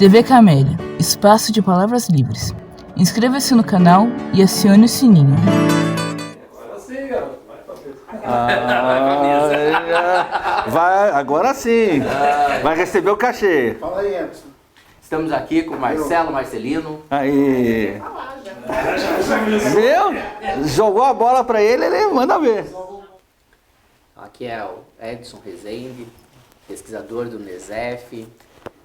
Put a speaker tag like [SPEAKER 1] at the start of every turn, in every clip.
[SPEAKER 1] TV Camélia, espaço de palavras livres. Inscreva-se no canal e acione o sininho.
[SPEAKER 2] Vai, agora sim. Vai receber o cachê.
[SPEAKER 3] Fala aí, Anderson.
[SPEAKER 4] Estamos aqui com o Marcelo Marcelino.
[SPEAKER 2] Aí. Viu? Jogou a bola pra ele, ele manda ver.
[SPEAKER 4] Aqui é o Edson Rezende, pesquisador do NESEF,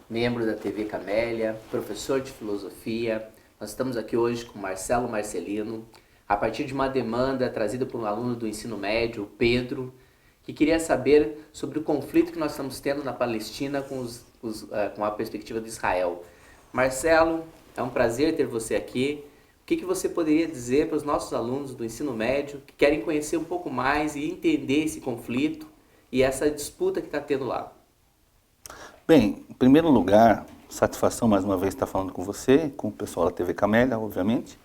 [SPEAKER 4] membro da TV Camélia, professor de filosofia. Nós estamos aqui hoje com o Marcelo Marcelino, a partir de uma demanda trazida por um aluno do ensino médio, o Pedro, que queria saber sobre o conflito que nós estamos tendo na Palestina com a perspectiva de Israel. Marcelo, é um prazer ter você aqui. O que você poderia dizer para os nossos alunos do ensino médio que querem conhecer um pouco mais e entender esse conflito e essa disputa que está tendo lá?
[SPEAKER 2] Bem, em primeiro lugar, satisfação mais uma vez estar falando com você, com o pessoal da TV Camélia, obviamente.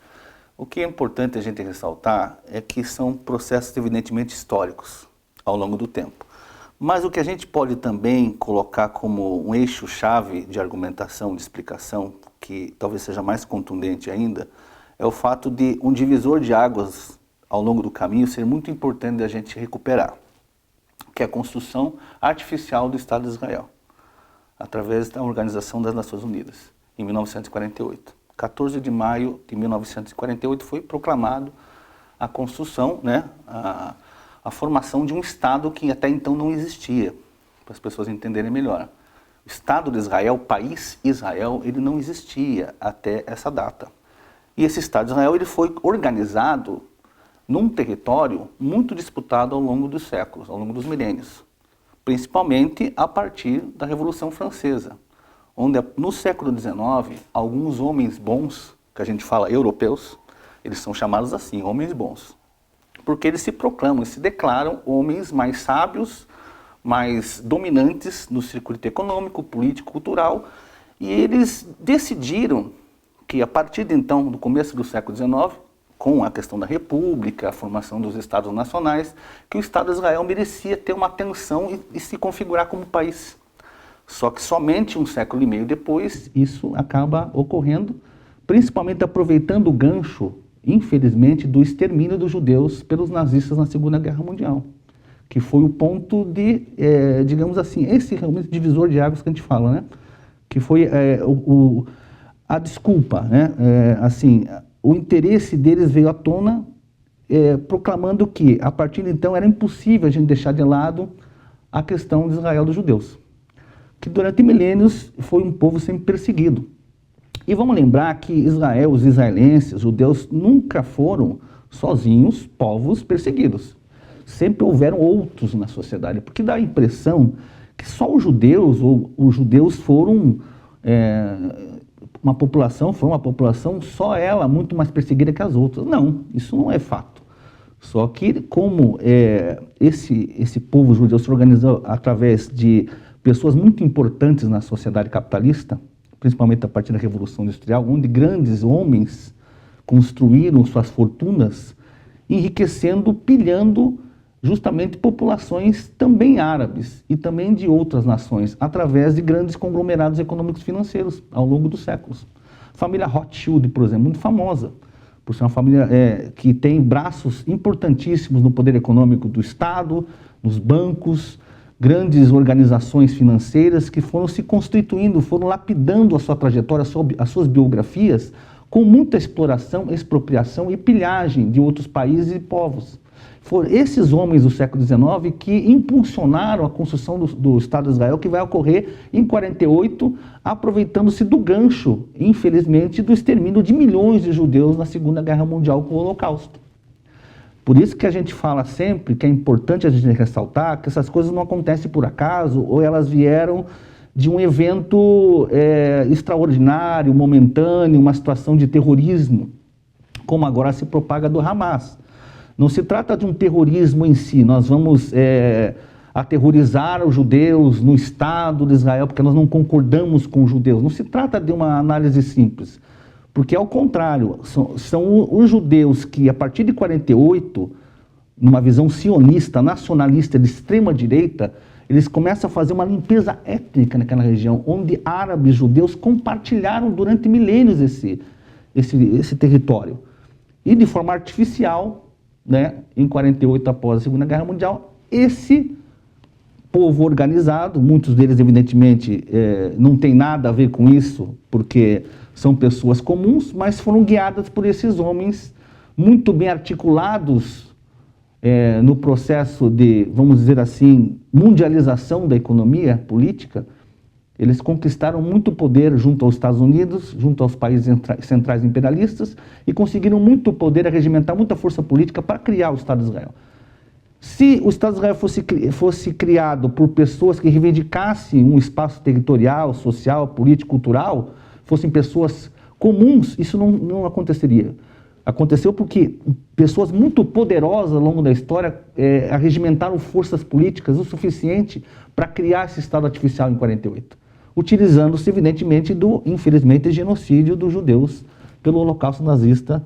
[SPEAKER 2] O que é importante a gente ressaltar é que são processos evidentemente históricos ao longo do tempo. Mas o que a gente pode também colocar como um eixo-chave de argumentação, de explicação, que talvez seja mais contundente ainda, é o fato de um divisor de águas ao longo do caminho ser muito importante da gente recuperar, que é a construção artificial do Estado de Israel, através da Organização das Nações Unidas, em 1948. 14 de maio de 1948 foi proclamado a construção, a formação de um Estado que até então não existia, para as pessoas entenderem melhor. O Estado de Israel, o país Israel, ele não existia até essa data. E esse Estado de Israel ele foi organizado num território muito disputado ao longo dos séculos, ao longo dos milênios, principalmente a partir da Revolução Francesa, onde no século XIX, alguns homens bons, que a gente fala europeus, eles são chamados assim, homens bons, porque eles se proclamam, se declaram homens mais sábios, mais dominantes no circuito econômico, político, cultural, e eles decidiram que a partir de então, do começo do século XIX, com a questão da República, a formação dos Estados nacionais, que o Estado de Israel merecia ter uma atenção e se configurar como país. Só que somente um século e meio depois, isso acaba ocorrendo, principalmente aproveitando o gancho, infelizmente, do extermínio dos judeus pelos nazistas na Segunda Guerra Mundial, que foi o ponto de, digamos assim, esse realmente divisor de águas que a gente fala, né? Que foi a desculpa, né? O interesse deles veio à tona, proclamando que, a partir de então, era impossível a gente deixar de lado a questão de Israel dos judeus, que durante milênios foi um povo sempre perseguido. E vamos lembrar que Israel, os israelenses, os judeus, nunca foram sozinhos povos perseguidos. Sempre houveram outros na sociedade, porque dá a impressão que só os judeus foram uma população só ela muito mais perseguida que as outras. Não, isso não é fato. Só que como esse povo judeu se organizou através de pessoas muito importantes na sociedade capitalista, principalmente a partir da Revolução Industrial, onde grandes homens construíram suas fortunas, enriquecendo, pilhando justamente populações também árabes e também de outras nações, através de grandes conglomerados econômicos financeiros ao longo dos séculos. A família Rothschild, por exemplo, muito famosa, por ser uma família que tem braços importantíssimos no poder econômico do Estado, nos bancos, grandes organizações financeiras que foram se constituindo, foram lapidando a sua trajetória, as suas biografias, com muita exploração, expropriação e pilhagem de outros países e povos. Foram esses homens do século XIX que impulsionaram a construção do Estado de Israel, que vai ocorrer em 48, aproveitando-se do gancho, infelizmente, do extermínio de milhões de judeus na Segunda Guerra Mundial com o Holocausto. Por isso que a gente fala sempre que é importante a gente ressaltar que essas coisas não acontecem por acaso ou elas vieram de um evento extraordinário, momentâneo, uma situação de terrorismo, como agora se propaga do Hamas. Não se trata de um terrorismo em si, nós vamos aterrorizar os judeus no Estado de Israel porque nós não concordamos com os judeus. Não se trata de uma análise simples. Porque, ao contrário, são os judeus que, a partir de 48, numa visão sionista, nacionalista, de extrema-direita, eles começam a fazer uma limpeza étnica naquela região, onde árabes e judeus compartilharam durante milênios esse território. E de forma artificial, né, em 48, após a Segunda Guerra Mundial, esse povo organizado, muitos deles evidentemente não tem nada a ver com isso, porque são pessoas comuns, mas foram guiadas por esses homens muito bem articulados no processo de, vamos dizer assim, mundialização da economia política. Eles conquistaram muito poder junto aos Estados Unidos, junto aos países centrais imperialistas, e conseguiram muito poder a regimentar muita força política para criar o Estado de Israel. Se o Estado de Israel fosse criado por pessoas que reivindicassem um espaço territorial, social, político, cultural, fossem pessoas comuns, isso não aconteceria. Aconteceu porque pessoas muito poderosas ao longo da história arregimentaram forças políticas o suficiente para criar esse Estado artificial em 48, utilizando-se evidentemente infelizmente, genocídio dos judeus pelo Holocausto nazista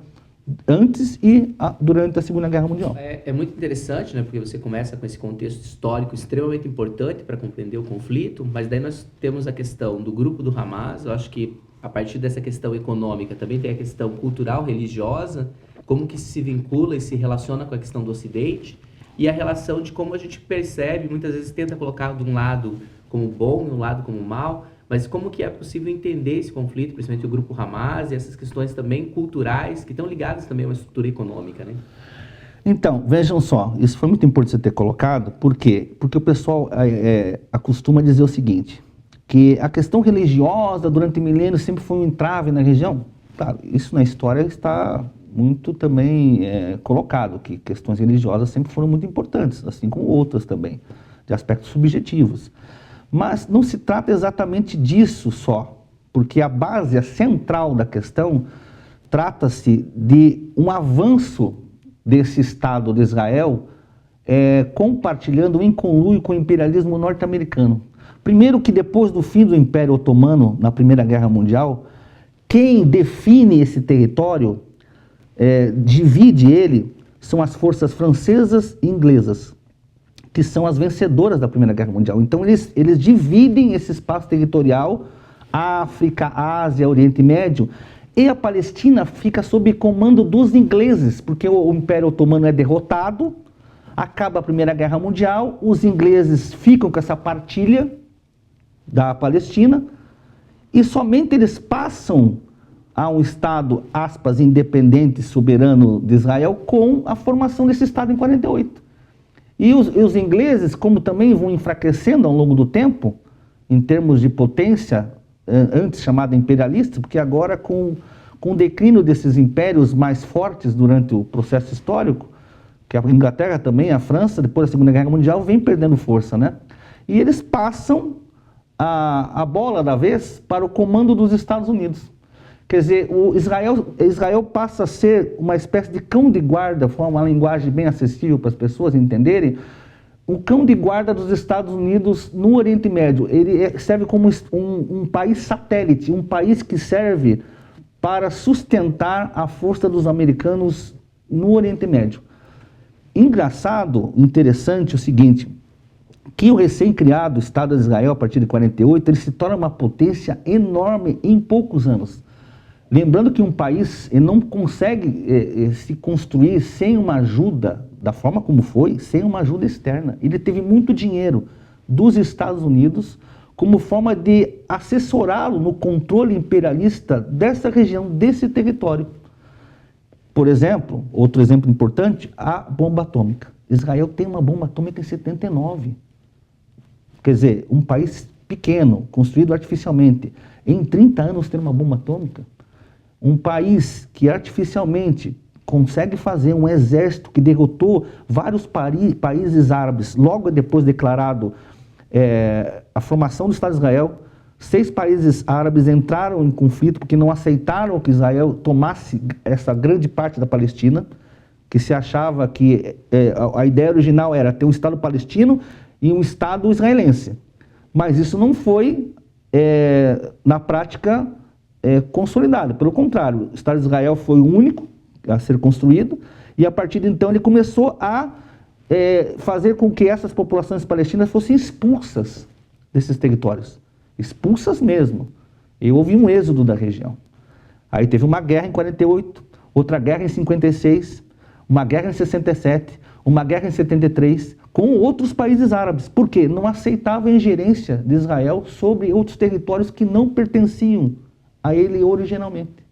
[SPEAKER 2] antes e durante a Segunda Guerra Mundial.
[SPEAKER 4] É muito interessante, né, porque você começa com esse contexto histórico extremamente importante para compreender o conflito, mas daí nós temos a questão do grupo do Hamas. Eu acho que a partir dessa questão econômica também tem a questão cultural, religiosa, como que se vincula e se relaciona com a questão do Ocidente, e a relação de como a gente percebe, muitas vezes tenta colocar de um lado como bom e um lado como mal, mas como que é possível entender esse conflito, principalmente o grupo Hamas e essas questões também culturais, que estão ligadas também a uma estrutura econômica, né?
[SPEAKER 2] Então, vejam só, isso foi muito importante você ter colocado. Por quê? Porque o pessoal acostuma dizer o seguinte, que a questão religiosa durante milênios sempre foi um entrave na região. Claro, isso na história está muito também colocado, que questões religiosas sempre foram muito importantes, assim como outras também, de aspectos subjetivos. Mas não se trata exatamente disso só, porque a base, a central da questão, trata-se de um avanço desse Estado de Israel compartilhando em conluio com o imperialismo norte-americano. Primeiro que depois do fim do Império Otomano, na Primeira Guerra Mundial, quem define esse território, divide ele, são as forças francesas e inglesas, que são as vencedoras da Primeira Guerra Mundial. Então eles dividem esse espaço territorial, África, Ásia, Oriente Médio, e a Palestina fica sob comando dos ingleses, porque o Império Otomano é derrotado, acaba a Primeira Guerra Mundial, os ingleses ficam com essa partilha da Palestina, e somente eles passam a um Estado, aspas, independente, soberano de Israel, com a formação desse Estado em 48. E os ingleses, como também vão enfraquecendo ao longo do tempo, em termos de potência, antes chamada imperialista, porque agora com o declínio desses impérios mais fortes durante o processo histórico, que a Inglaterra também, a França, depois da Segunda Guerra Mundial, vem perdendo força, né? E eles passam a bola da vez para o comando dos Estados Unidos. Quer dizer, Israel passa a ser uma espécie de cão de guarda, foi uma linguagem bem acessível para as pessoas entenderem, o cão de guarda dos Estados Unidos no Oriente Médio. Ele serve como um país satélite, um país que serve para sustentar a força dos americanos no Oriente Médio. Engraçado, interessante o seguinte, que o recém-criado Estado de Israel, a partir de 48, ele se torna uma potência enorme em poucos anos. Lembrando que um país não consegue se construir sem uma ajuda, da forma como foi, sem uma ajuda externa. Ele teve muito dinheiro dos Estados Unidos como forma de assessorá-lo no controle imperialista dessa região, desse território. Por exemplo, outro exemplo importante, a bomba atômica. Israel tem uma bomba atômica em 79. Quer dizer, um país pequeno, construído artificialmente, em 30 anos ter uma bomba atômica. Um país que artificialmente consegue fazer um exército que derrotou vários países árabes, logo depois declarado a formação do Estado de Israel. 6 países árabes entraram em conflito porque não aceitaram que Israel tomasse essa grande parte da Palestina, que se achava que a ideia original era ter um Estado palestino e um Estado israelense. Mas isso não foi, na prática, consolidado. Pelo contrário, o Estado de Israel foi o único a ser construído, e a partir de então ele começou a fazer com que essas populações palestinas fossem expulsas desses territórios. Expulsas mesmo. E houve um êxodo da região. Aí teve uma guerra em 48, outra guerra em 56, uma guerra em 67, uma guerra em 73, com outros países árabes. Por quê? Não aceitavam a ingerência de Israel sobre outros territórios que não pertenciam a ele originalmente.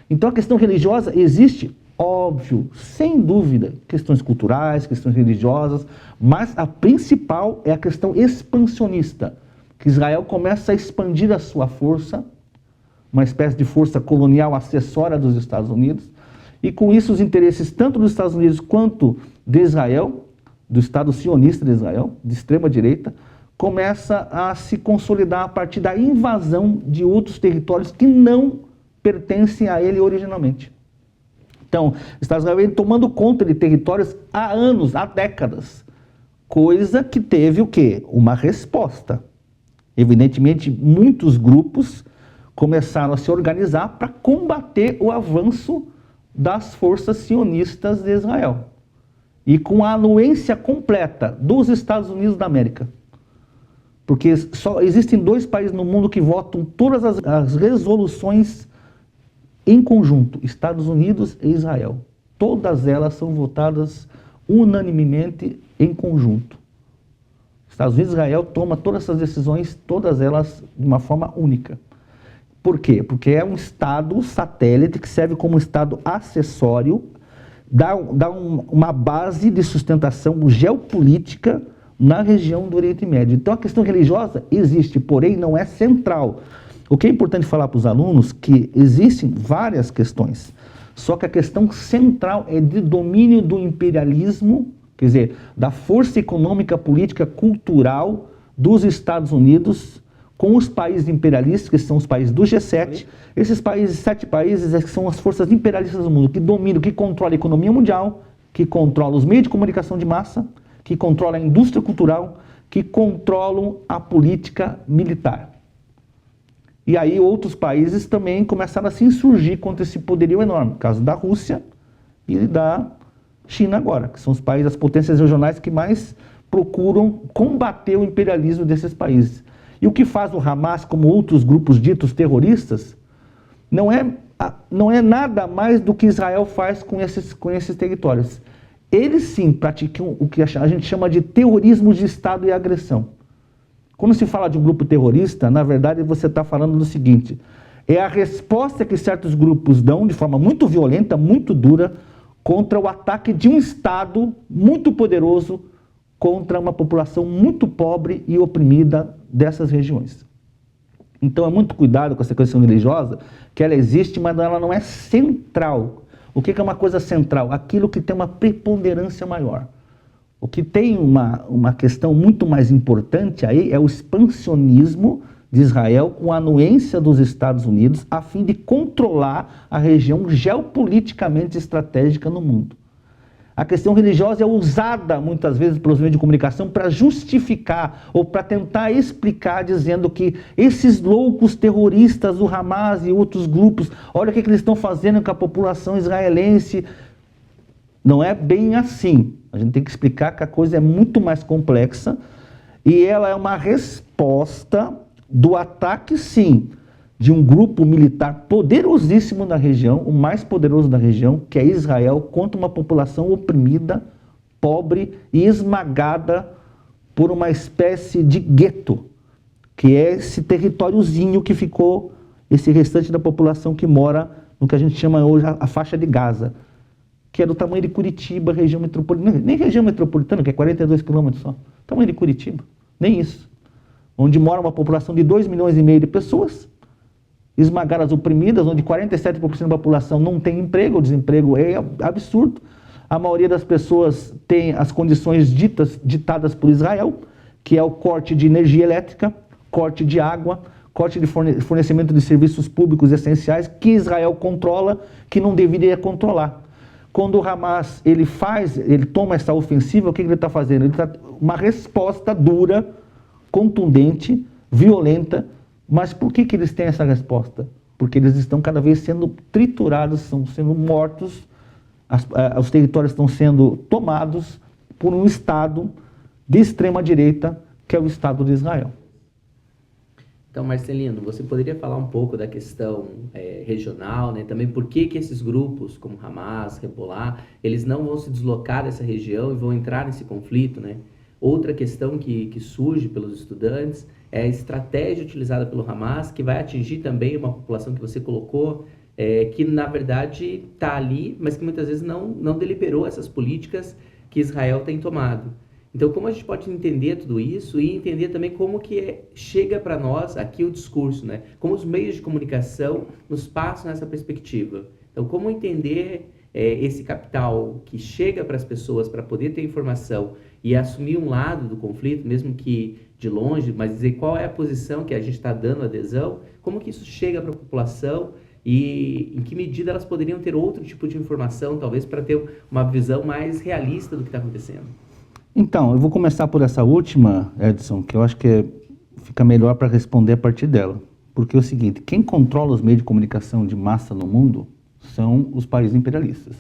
[SPEAKER 2] Então a questão religiosa existe, óbvio, sem dúvida, questões culturais, questões religiosas, mas a principal é a questão expansionista, que Israel começa a expandir a sua força, uma espécie de força colonial acessória dos Estados Unidos, e com isso os interesses tanto dos Estados Unidos quanto de Israel, do Estado sionista de Israel, de extrema direita, começa a se consolidar a partir da invasão de outros territórios que não pertencem a ele originalmente. Então, Estados Unidos vem tomando conta de territórios há anos, há décadas, coisa que teve o quê? Uma resposta. Evidentemente, muitos grupos começaram a se organizar para combater o avanço das forças sionistas de Israel. E com a anuência completa dos Estados Unidos da América. Porque só existem 2 países no mundo que votam todas as resoluções em conjunto, Estados Unidos e Israel. Todas elas são votadas unanimemente em conjunto. Estados Unidos e Israel tomam todas essas decisões, todas elas de uma forma única. Por quê? Porque é um Estado satélite que serve como Estado acessório, dá uma base de sustentação geopolítica na região do Oriente Médio. Então a questão religiosa existe, porém não é central. O que é importante falar para os alunos é que existem várias questões, só que a questão central é de domínio do imperialismo, quer dizer, da força econômica, política, cultural dos Estados Unidos com os países imperialistas, que são os países do G7. Esses países, 7 países, que são as forças imperialistas do mundo, que dominam, que controlam a economia mundial, que controlam os meios de comunicação de massa, que controlam a indústria cultural, que controlam a política militar. E aí outros países também começaram a se insurgir contra esse poderio enorme, no caso da Rússia e da China agora, que são os países, as potências regionais que mais procuram combater o imperialismo desses países. E o que faz o Hamas, como outros grupos ditos terroristas, não é nada mais do que Israel faz com esses territórios. Eles sim praticam o que a gente chama de terrorismo de Estado e agressão. Quando se fala de um grupo terrorista, na verdade você está falando do seguinte: é a resposta que certos grupos dão de forma muito violenta, muito dura, contra o ataque de um Estado muito poderoso contra uma população muito pobre e oprimida dessas regiões. Então é muito cuidado com essa questão religiosa, que ela existe, mas ela não é central. O que é uma coisa central? Aquilo que tem uma preponderância maior. O que tem uma questão muito mais importante aí é o expansionismo de Israel com a anuência dos Estados Unidos a fim de controlar a região geopoliticamente estratégica no mundo. A questão religiosa é usada muitas vezes pelos meios de comunicação para justificar ou para tentar explicar, dizendo que esses loucos terroristas do Hamas e outros grupos, olha o que eles estão fazendo com a população israelense. Não é bem assim. A gente tem que explicar que a coisa é muito mais complexa e ela é uma resposta do ataque, sim, de um grupo militar poderosíssimo da região, o mais poderoso da região, que é Israel, contra uma população oprimida, pobre e esmagada por uma espécie de gueto, que é esse territóriozinho que ficou, esse restante da população que mora no que a gente chama hoje a faixa de Gaza, que é do tamanho de Curitiba, região metropolitana, nem região metropolitana, que é 42 quilômetros só, tamanho de Curitiba, nem isso, onde mora uma população de 2,5 milhões de pessoas, esmagadas, oprimidas, onde 47% da população não tem emprego, o desemprego é absurdo. A maioria das pessoas tem as condições ditadas por Israel, que é o corte de energia elétrica, corte de água, corte de fornecimento de serviços públicos essenciais, que Israel controla, que não deveria controlar. Quando o Hamas ele toma essa ofensiva, o que ele está fazendo? Ele está uma resposta dura, contundente, violenta. Mas por que eles têm essa resposta? Porque eles estão cada vez sendo triturados, estão sendo mortos, os territórios estão sendo tomados por um Estado de extrema-direita, que é o Estado de Israel.
[SPEAKER 4] Então, Marcelino, você poderia falar um pouco da questão regional, né? Também por que esses grupos, como Hamas, Hezbollah, eles não vão se deslocar dessa região e vão entrar nesse conflito, né? Outra questão que surge pelos estudantes é a estratégia utilizada pelo Hamas, que vai atingir também uma população que você colocou, que na verdade está ali, mas que muitas vezes não deliberou essas políticas que Israel tem tomado. Então, como a gente pode entender tudo isso e entender também como que chega para nós aqui o discurso, né? Como os meios de comunicação nos passam nessa perspectiva. Então, como entender esse capital que chega para as pessoas para poder ter informação e assumir um lado do conflito, mesmo que de longe, mas dizer qual é a posição que a gente está dando adesão, como que isso chega para a população e em que medida elas poderiam ter outro tipo de informação, talvez para ter uma visão mais realista do que está acontecendo.
[SPEAKER 2] Então, eu vou começar por essa última, Edson, que eu acho que fica melhor para responder a partir dela. Porque é o seguinte, quem controla os meios de comunicação de massa no mundo são os países imperialistas.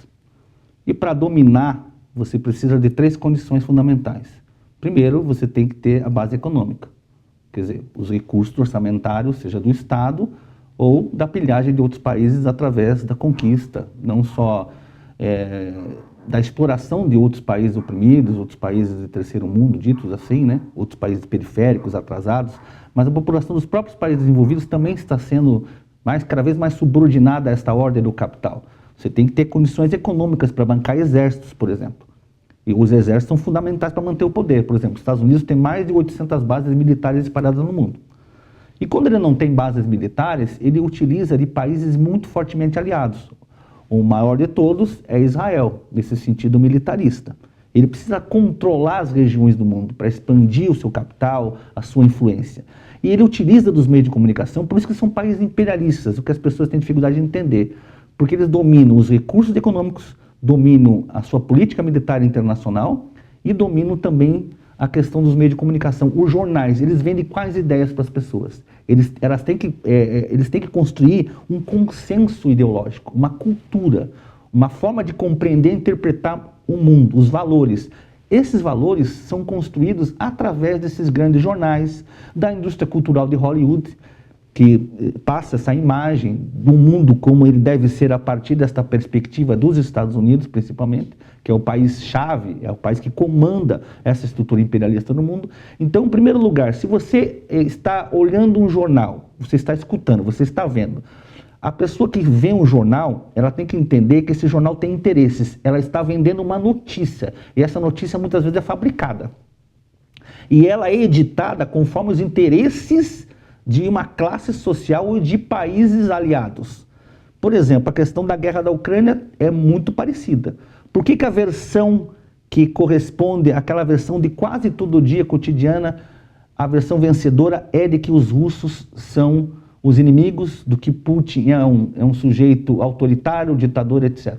[SPEAKER 2] E para dominar, você precisa de 3 condições fundamentais. Primeiro, você tem que ter a base econômica. Quer dizer, os recursos orçamentários, seja do Estado ou da pilhagem de outros países através da conquista, não só da exploração de outros países oprimidos, outros países de terceiro mundo, ditos assim, né? Outros países periféricos, atrasados, mas a população dos próprios países desenvolvidos também está sendo cada vez mais subordinada a esta ordem do capital. Você tem que ter condições econômicas para bancar exércitos, por exemplo. E os exércitos são fundamentais para manter o poder. Por exemplo, os Estados Unidos têm mais de 800 bases militares espalhadas no mundo. E quando ele não tem bases militares, ele utiliza de países muito fortemente aliados. O maior de todos é Israel, nesse sentido militarista. Ele precisa controlar as regiões do mundo para expandir o seu capital, a sua influência. E ele utiliza dos meios de comunicação, por isso que são países imperialistas, o que as pessoas têm dificuldade de entender. Porque eles dominam os recursos econômicos, dominam a sua política militar internacional e dominam também a questão dos meios de comunicação. Os jornais, eles vendem quais ideias para as pessoas? Eles têm que construir um consenso ideológico, uma cultura, uma forma de compreender e interpretar o mundo, os valores. Esses valores são construídos através desses grandes jornais, da indústria cultural de Hollywood, que passa essa imagem do mundo como ele deve ser a partir desta perspectiva dos Estados Unidos, principalmente, que é o país-chave, é o país que comanda essa estrutura imperialista no mundo. Então, em primeiro lugar, se você está olhando um jornal, você está escutando, você está vendo, a pessoa que vê um jornal, ela tem que entender que esse jornal tem interesses, ela está vendendo uma notícia, e essa notícia muitas vezes é fabricada. E ela é editada conforme os interesses de uma classe social ou de países aliados. Por exemplo, a questão da guerra da Ucrânia é muito parecida. Por que a versão que corresponde àquela versão de quase todo dia cotidiana, a versão vencedora é de que os russos são os inimigos, do que Putin é um sujeito autoritário, ditador, etc.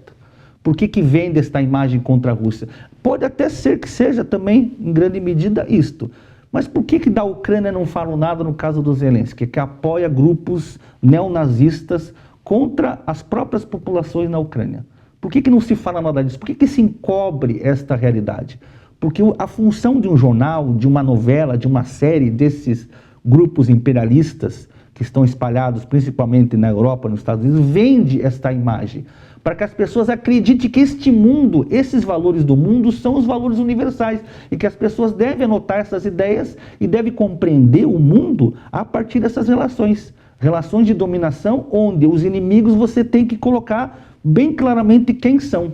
[SPEAKER 2] Por que vende esta imagem contra a Rússia? Pode até ser que seja também, em grande medida, isto. Mas por que da Ucrânia não falam nada no caso do Zelensky, que apoia grupos neonazistas contra as próprias populações na Ucrânia? Por que não se fala nada disso? Por que se encobre esta realidade? Porque a função de um jornal, de uma novela, de uma série desses grupos imperialistas que estão espalhados principalmente na Europa, nos Estados Unidos, vende esta imagem para que as pessoas acreditem que este mundo, esses valores do mundo são os valores universais e que as pessoas devem anotar essas ideias e devem compreender o mundo a partir dessas relações. Relações de dominação onde os inimigos você tem que colocar bem claramente quem são.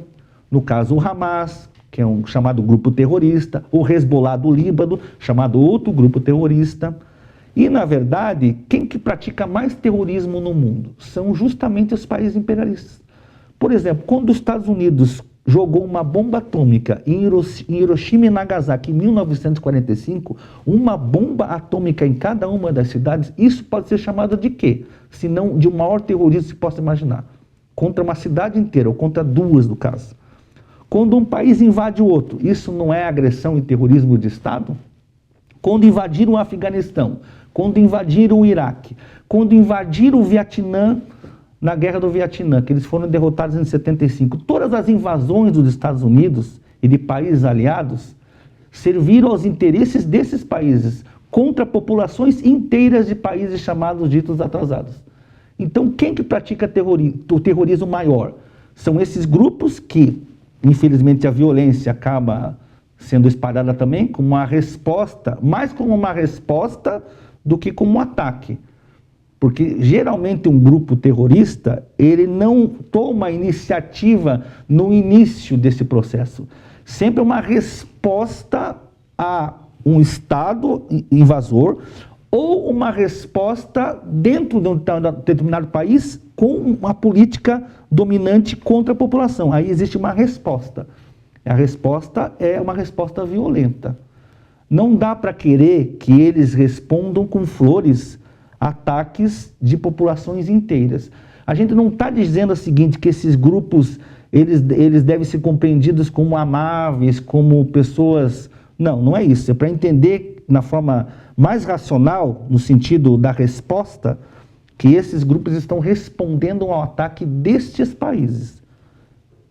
[SPEAKER 2] No caso, o Hamas, que é um chamado grupo terrorista, o Hezbollah do Líbano, chamado outro grupo terrorista. E, na verdade, quem que pratica mais terrorismo no mundo? São justamente os países imperialistas. Por exemplo, quando os Estados Unidos jogou uma bomba atômica em Hiroshima e Nagasaki em 1945, uma bomba atômica em cada uma das cidades, isso pode ser chamado de quê? Se não de o maior terrorismo que se possa imaginar. Contra uma cidade inteira, ou contra duas, no caso. Quando um país invade o outro, isso não é agressão e terrorismo de Estado? Quando invadiram o Afeganistão, quando invadiram o Iraque, quando invadiram o Vietnã, na Guerra do Vietnã, que eles foram derrotados em 75. Todas as invasões dos Estados Unidos, e de países aliados serviram aos interesses desses países contra populações inteiras de países chamados ditos atrasados. Então, quem que pratica o terrorismo maior? São esses grupos que, infelizmente, a violência acaba sendo espalhada também como uma resposta, mais como uma resposta do que como um ataque. Porque, geralmente, um grupo terrorista, ele não toma iniciativa no início desse processo. Sempre é uma resposta a um Estado invasor ou uma resposta dentro de um determinado país com uma política dominante contra a população. Aí existe uma resposta. A resposta é uma resposta violenta. Não dá para querer que eles respondam com flores ataques de populações inteiras. A gente não está dizendo o seguinte, que esses grupos eles devem ser compreendidos como amáveis, como pessoas... Não, não é isso. É para entender na forma mais racional, no sentido da resposta, que esses grupos estão respondendo ao ataque destes países,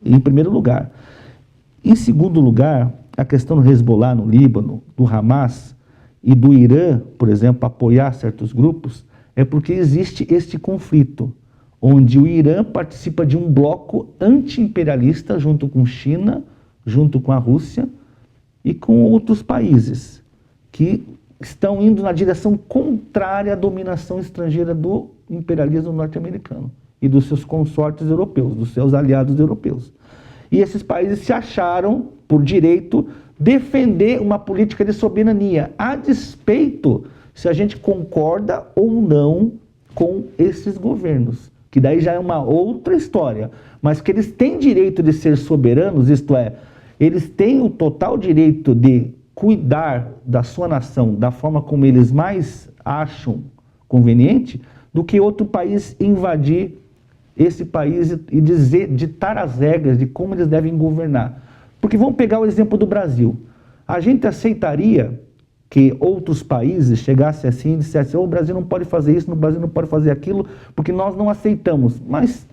[SPEAKER 2] em primeiro lugar. Em segundo lugar, a questão do Hezbollah no Líbano, do Hamas e do Irã, por exemplo, apoiar certos grupos, é porque existe este conflito, onde o Irã participa de um bloco anti-imperialista junto com China, junto com a Rússia e com outros países que estão indo na direção contrária à dominação estrangeira do imperialismo norte-americano e dos seus consortes europeus, dos seus aliados europeus. E esses países se acharam, por direito, defender uma política de soberania, a despeito se a gente concorda ou não com esses governos, que daí já é uma outra história, mas que eles têm direito de ser soberanos, isto é, eles têm o total direito de cuidar da sua nação da forma como eles mais acham conveniente, do que outro país invadir esse país e ditar as regras de como eles devem governar. Porque vamos pegar o exemplo do Brasil. A gente aceitaria que outros países chegassem assim e dissessem: oh, o Brasil não pode fazer isso, o Brasil não pode fazer aquilo, porque nós não aceitamos. Mas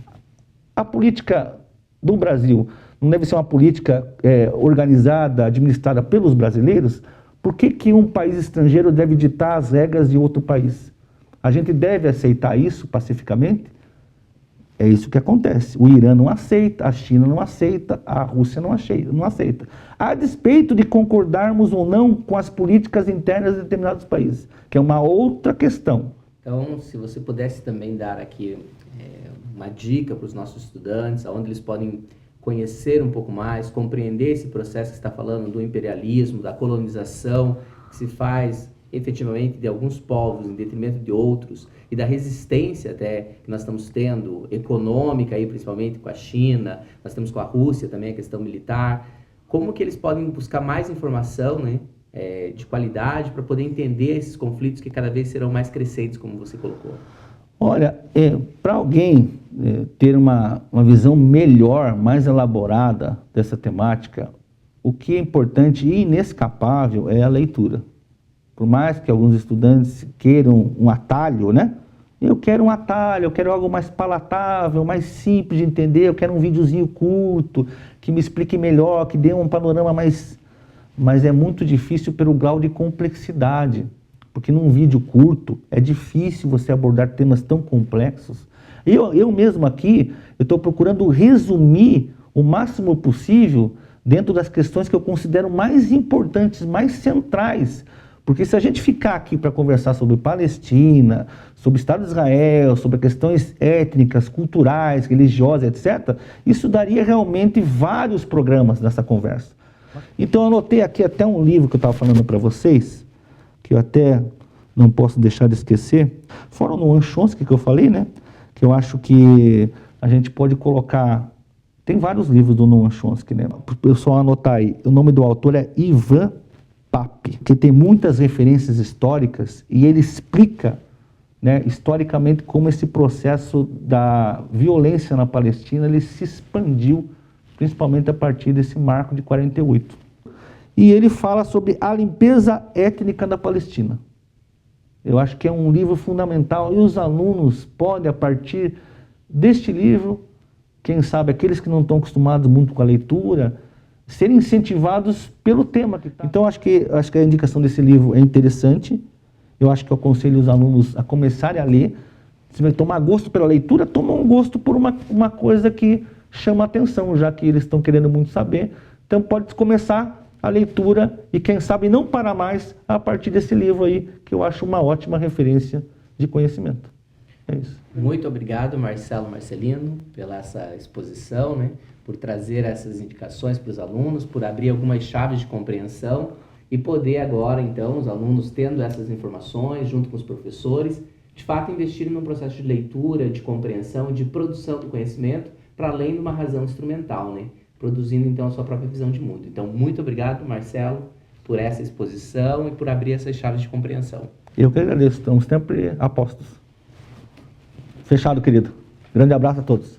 [SPEAKER 2] a política do Brasil não deve ser uma política organizada, administrada pelos brasileiros? Por que um país estrangeiro deve ditar as regras de outro país? A gente deve aceitar isso pacificamente? É isso que acontece. O Irã não aceita, a China não aceita, a Rússia não aceita. A despeito de concordarmos ou não com as políticas internas de determinados países, que é uma outra questão.
[SPEAKER 4] Então, se você pudesse também dar aqui uma dica para os nossos estudantes, onde eles podem conhecer um pouco mais, compreender esse processo que você está falando do imperialismo, da colonização, que se faz efetivamente de alguns povos em detrimento de outros, e da resistência até que nós estamos tendo, econômica, aí, principalmente com a China, nós temos com a Rússia também a questão militar, como que eles podem buscar mais informação, né, de qualidade para poder entender esses conflitos que cada vez serão mais crescentes, como você colocou?
[SPEAKER 2] Olha, para alguém ter uma visão melhor, mais elaborada dessa temática, o que é importante e inescapável é a leitura. Por mais que alguns estudantes queiram um atalho, né? Eu quero um atalho, eu quero algo mais palatável, mais simples de entender, eu quero um videozinho curto, que me explique melhor, que dê um panorama mais... Mas é muito difícil pelo grau de complexidade, porque num vídeo curto é difícil você abordar temas tão complexos. Eu mesmo aqui, eu estou procurando resumir o máximo possível dentro das questões que eu considero mais importantes, mais centrais. Porque se a gente ficar aqui para conversar sobre Palestina, sobre o Estado de Israel, sobre questões étnicas, culturais, religiosas, etc., isso daria realmente vários programas nessa conversa. Então eu anotei aqui até um livro que eu estava falando para vocês, que eu até não posso deixar de esquecer, fora o Noam Chomsky que eu falei, né? Que eu acho que a gente pode colocar... Tem vários livros do Noam Chomsky, né? Para o pessoal anotar aí. O nome do autor é Ivan Pape, que tem muitas referências históricas e ele explica, né, historicamente como esse processo da violência na Palestina ele se expandiu, principalmente a partir desse marco de 48. E ele fala sobre a limpeza étnica da Palestina. Eu acho que é um livro fundamental e os alunos podem, a partir deste livro, quem sabe aqueles que não estão acostumados muito com a leitura, serem incentivados pelo tema. Então, acho que a indicação desse livro é interessante. Eu acho que eu aconselho os alunos a começarem a ler. Se vai tomar gosto pela leitura, toma um gosto por uma coisa que chama a atenção, já que eles estão querendo muito saber. Então, pode começar a leitura e, quem sabe, não parar mais a partir desse livro aí, que eu acho uma ótima referência de conhecimento. É isso.
[SPEAKER 4] Muito obrigado, Marcelino, pela essa exposição, né? Por trazer essas indicações para os alunos, por abrir algumas chaves de compreensão e poder agora, então, os alunos tendo essas informações, junto com os professores, de fato investirem num processo de leitura, de compreensão, de produção do conhecimento, para além de uma razão instrumental, né? Produzindo, então, a sua própria visão de mundo. Então, muito obrigado, Marcelo, por essa exposição e por abrir essas chaves de compreensão.
[SPEAKER 2] Eu que agradeço, estamos sempre a postos. Fechado, querido. Grande abraço a todos.